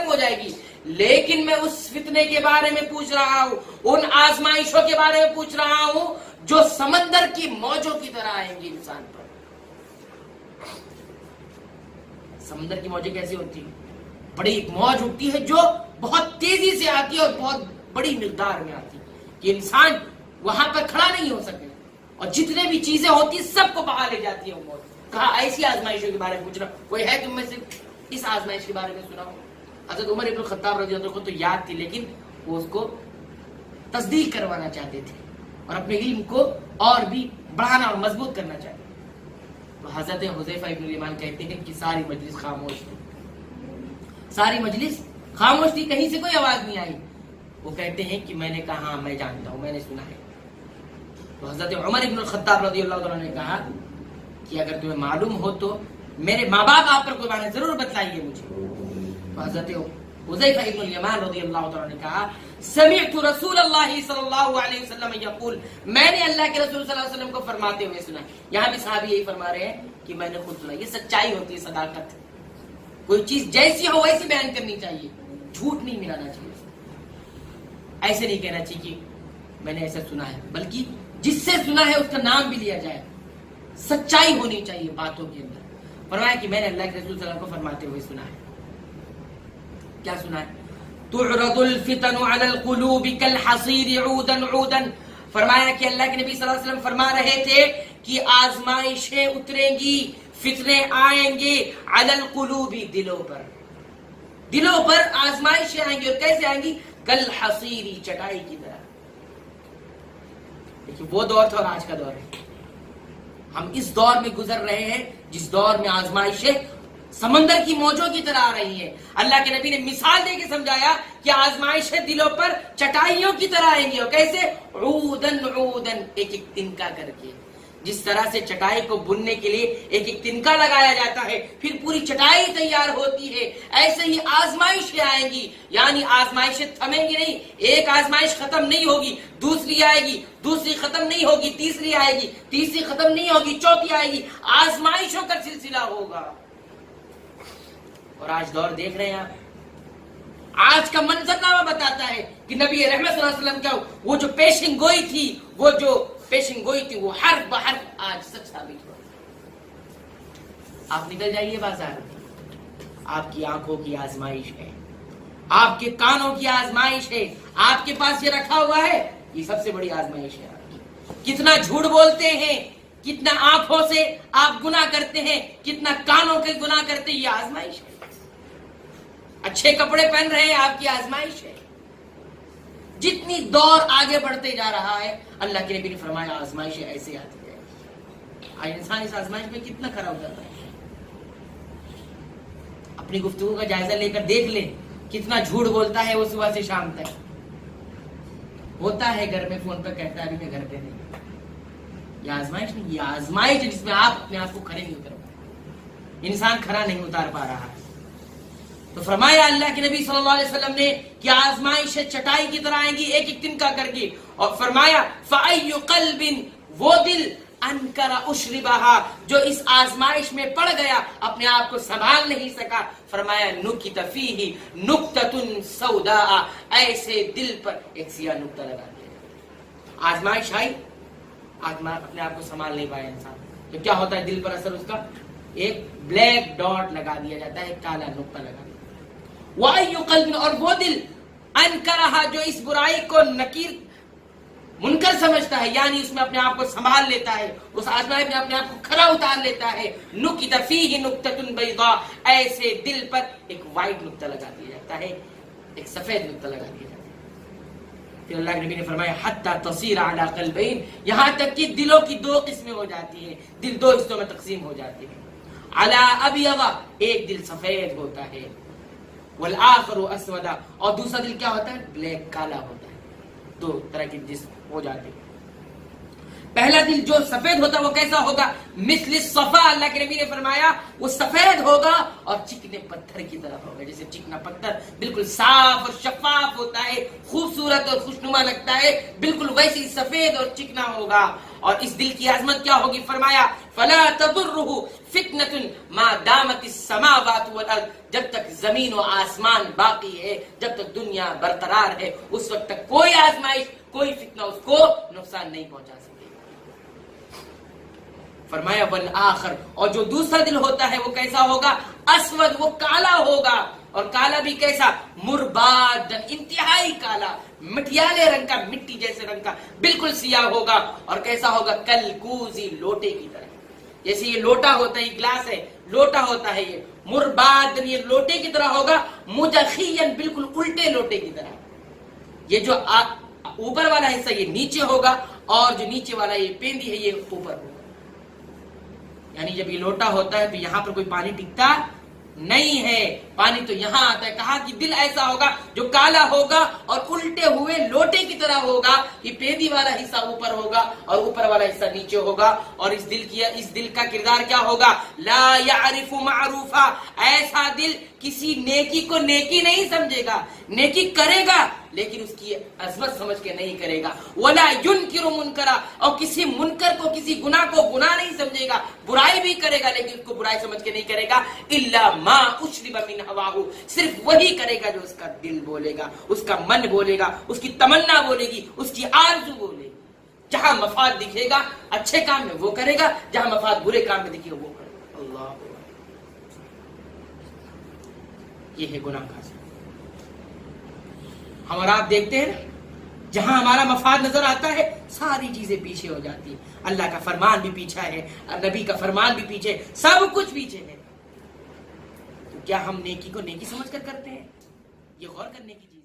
ہو جائے گی، لیکن میں اس فتنے کے بارے میں پوچھ رہا ہوں، ان آزمائشوں کے بارے میں پوچھ رہا ہوں جو سمندر کی موجوں کی طرح آئیں گی انسان پر۔ سمندر کی موجیں کیسی ہوتی ہیں؟ بڑی ایک موج اٹھتی ہے جو بہت تیزی سے آتی ہے اور بہت بڑی مقدار میں آتی ہے کہ انسان وہاں پر کھڑا نہیں ہو سکے، اور جتنے بھی چیزیں ہوتی سب کو بہا لے جاتی ہے وہ موج۔ کہا ایسی آزمائشوں کے بارے میں پوچھ رہا ہوں، کوئی ہے تم میں سے اس آزمائش کے بارے میں سنا ہو؟ حضرت عمر ابن الخطاب رضی اللہ عنہ کو تو یاد تھی، لیکن وہ اس کو تصدیق کروانا چاہتے تھے اور اپنے علم کو اور بھی بڑھانا اور مضبوط کرنا چاہتے تھے۔ تو حضرت حذیفہ ابن الیمان کہتے ہیں کہ ساری مجلس خاموش تھی، ساری مجلس خاموش تھی، کہیں سے کوئی آواز نہیں آئی۔ وہ کہتے ہیں کہ میں نے کہا ہاں میں جانتا ہوں، میں نے سنا ہے۔ تو حضرت عمر ابن الخطاب رضی اللہ عنہ نے کہا کہ اگر تمہیں معلوم ہو تو میرے ماں باپ آپ پر کوئی بات ہے ضرور بتلائیے مجھے۔ تو حضرت حذیفہ ابن الیمان رضی اللہ عنہ نے کہا سمعت رسول اللہ صلی اللہ علیہ وسلم یقول، میں نے اللہ کے رسول صلی اللہ علیہ وسلم کو فرماتے ہوئے سنا۔ یہاں بھی صحابی یہی فرما رہے ہیں کہ میں نے خود سنا۔ یہ سچائی ہوتی ہے، صداقت۔ کوئی چیز جیسی ہو ویسی بیان کرنی چاہیے، جھوٹ نہیں ملانا چاہیے، ایسے نہیں کہنا چاہیے کہ میں نے ایسا سنا ہے، بلکہ جس سے سنا ہے اس کا نام بھی لیا جائے، سچائی ہونی چاہیے باتوں کے اندر۔ فرمایا کہ میں نے اللہ کے رسول صلی اللہ علیہ وسلم کو فرماتے ہوئے سنا ہے۔ کیا سنا ہے؟ تعرض الفتن علی القلوب کالحصیر عودا عودا۔ فرمایا کہ اللہ کے نبی صلی اللہ علیہ وسلم فرما رہے تھے کہ آزمائشیں اتریں گی، فتنے آئیں گے، علی القلوب دلوں پر، دلوں پر آزمائشیں آئیں گی، اور کیسے آئیں گی؟ کالحصیر چٹائی کی طرح۔ دیکھیے وہ دور تھا اور آج کا دور ہے، ہم اس دور میں گزر رہے ہیں جس دور میں آزمائشیں سمندر کی موجوں کی طرح آ رہی ہیں۔ اللہ کے نبی نے مثال دے کے سمجھایا کہ آزمائشیں دلوں پر چٹائیوں کی طرح آئیں گی، اور کیسے؟ عودن عودن، ایک ایک تنکا کر کے۔ جس طرح سے چٹائی کو بننے کے لیے ایک ایک تنکا لگایا جاتا ہے پھر پوری چٹائی تیار ہوتی ہے، ایسے ہی آزمائشیں آئیں گی، یعنی آزمائشیں تھمیں گی نہیں، ایک آزمائش ختم نہیں ہوگی دوسری آئے گی، دوسری ختم نہیں ہوگی تیسری آئے گی، تیسری ختم نہیں ہوگی چوتھی آئے گی، آزمائشوں کا سلسلہ ہوگا۔ اور آج دور دیکھ رہے ہیں آپ، آج کا منظرنامہ بتاتا ہے کہ نبی رحمت صلی اللہ علیہ وسلم کا وہ جو پیشن گوئی تھی، وہ جو پیشن گوئی تھی، وہ حرف بحرف آج سچ ثابت ہوا۔ آپ نکل جائیے بازار میں، آپ کی آنکھوں کی آزمائش ہے، آپ کے کانوں کی آزمائش ہے، آپ کے پاس یہ رکھا ہوا ہے، یہ سب سے بڑی آزمائش ہے آپ کی۔ کتنا جھوٹ بولتے ہیں، کتنا آنکھوں سے آپ گناہ کرتے ہیں، کتنا کانوں کے گناہ کرتے ہیں، یہ آزمائش ہے۔ اچھے کپڑے پہن رہے ہیں، آپ کی آزمائش ہے۔ جتنی دور آگے بڑھتے جا رہا ہے، اللہ کے نبی نے فرمایا آزمائشیں ایسے آتی ہے۔ آج انسان اس آزمائش میں کتنا کھڑا اتر رہا ہے۔ اپنی گفتگو کا جائزہ لے کر دیکھ لیں کتنا جھوٹ بولتا ہے وہ صبح سے شام تک۔ ہوتا ہے گھر میں فون پر کہتا ہے میں گھر پہ نہیں۔ یہ آزمائش نہیں، یہ آزمائش ہے جس میں آپ اپنے آپ کو کھڑے نہیں اتر پا، انسان کھڑا نہیں اتار پا رہا ہے۔ تو فرمایا اللہ کے نبی صلی اللہ علیہ وسلم نے کہ آزمائشیں چٹائی کی طرح آئیں گی ایک ایک تنکا کر کے، اور فرمایا فَأَيُّ قَلْبٍ، وہ دل انکر اشربہا جو اس آزمائش میں پڑ گیا اپنے آپ کو سنبھال نہیں سکا، فرمایا نکت فیہ نکتۃ سوداء، ایسے دل پر ایک سیاہ نقطہ لگا دیا۔ آزمائش آئی، اپنے آپ کو سنبھال نہیں پایا انسان، تو کیا ہوتا ہے دل پر اثر؟ اس کا ایک بلیک ڈاٹ لگا دیا جاتا ہے، ایک کالا نقطہ لگا دیا۔ وَأَيُّ قَلْبٍ، اور وہ دل انکرہا جو اس برائی کو نکیر منکر سمجھتا ہے، یعنی اس میں اپنے آپ کو سنبھال لیتا ہے، اس آزمائش میں اپنے آپ کو کھڑا اتار لیتا ہے، نکت فیہ نکتۃ بیضاء، ایسے دل پر ایک وائٹ نقطہ لگا دیا جاتا ہے، ایک سفید نقطہ لگا دیا جاتا ہے۔ پھر اللہ کے نبی نے فرمایا حتی تصیر علی قلبین، یہاں تک کہ دلوں کی دو قسمیں ہو جاتی ہیں، دل دو حصوں میں تقسیم ہو جاتے ہیں۔ علی ابیض، ایک دل سفید ہوتا ہے، والآخر اسودا، اور دوسرا دل کیا ہوتا ہے؟ بلیک، کالا ہوتا ہے۔ دو طرح کے جسم ہو جاتے ہیں۔ پہلا دل جو سفید ہوتا ہے وہ کیسا ہوگا؟ مثل الصفا، اللہ کے نبی نے فرمایا وہ سفید ہوگا اور چکنے پتھر کی طرح ہوگا، جیسے چکنا پتھر بالکل صاف اور شفاف ہوتا ہے، خوبصورت اور خوشنما لگتا ہے، بالکل ویسی سفید اور چکنا ہوگا۔ اور اس دل کی عظمت کیا ہوگی؟ فرمایا فلا تضرہ فتنۃ ما دامت السماوات والارض، جب تک زمین و آسمان باقی ہے، جب تک دنیا برقرار ہے، اس وقت تک کوئی آزمائش، کوئی فتنہ اس کو نقصان نہیں پہنچا سکے گا۔ فرمایا والآخر، اور جو دوسرا دل ہوتا ہے وہ کیسا ہوگا؟ اسود، وہ کالا ہوگا، اور کالا بھی کیسا؟ مرباد، انتہائی کالا، مٹیالے رنگ کا، مٹی جیسے رنگ کا، بالکل سیاہ ہوگا، اور کیسا ہوگا؟ کلکوزی، لوٹے کی طرح۔ جیسے یہ لوٹا ہوتا ہے، یہ گلاس ہے، لوٹا ہوتا ہے، یہ مرباد، یہ لوٹے کی طرح ہوگا، مجخین، بالکل الٹے لوٹے کی طرح۔ یہ جو اوپر والا حصہ یہ نیچے ہوگا، اور جو نیچے والا یہ پیندی ہے یہ اوپر ہوگا۔ یعنی جب یہ لوٹا ہوتا ہے تو یہاں پر کوئی پانی ٹکتا نہیں ہے، پانی تو یہاں آتا ہے۔ کہا کہ دل ایسا ہوگا جو کالا ہوگا اور الٹے ہوئے لوٹے کی طرح ہوگا، یہ پیندی والا حصہ اوپر ہوگا اور اوپر والا حصہ نیچے ہوگا۔ اور اس دل کا کردار کیا ہوگا؟ لا یعرف معروفا، ایسا دل کسی نیکی کو نیکی نہیں سمجھے گا، نیکی کرے گا لیکن اس کی عظمت سمجھ کے نہیں کرے گا۔ ولا ینکر منکرا، اور کسی منکر کو، کسی گناہ کو گناہ نہیں سمجھے گا، برائی بھی کرے گا لیکن اس کو برائی سمجھ کے نہیں کرے گا۔ الا ما اشرب من ہواہ، صرف وہی کرے گا جو اس کا دل بولے گا، اس کا من بولے گا، اس کی تمنا بولے گی، اس کی آرزو بولے گی۔ جہاں مفاد دکھے گا اچھے کام میں وہ کرے گا، جہاں مفاد برے کام میں دکھے گا وہ کرے گا۔ اللہ، یہ ہے گناہ کا اثر۔ ہم اور آپ دیکھتے ہیں جہاں ہمارا مفاد نظر آتا ہے ساری چیزیں پیچھے ہو جاتی ہیں۔ اللہ کا فرمان بھی پیچھا ہے، نبی کا فرمان بھی پیچھے، سب کچھ پیچھے ہے۔ تو کیا ہم نیکی کو نیکی سمجھ کر کرتے ہیں؟ یہ غور کرنے کی چیز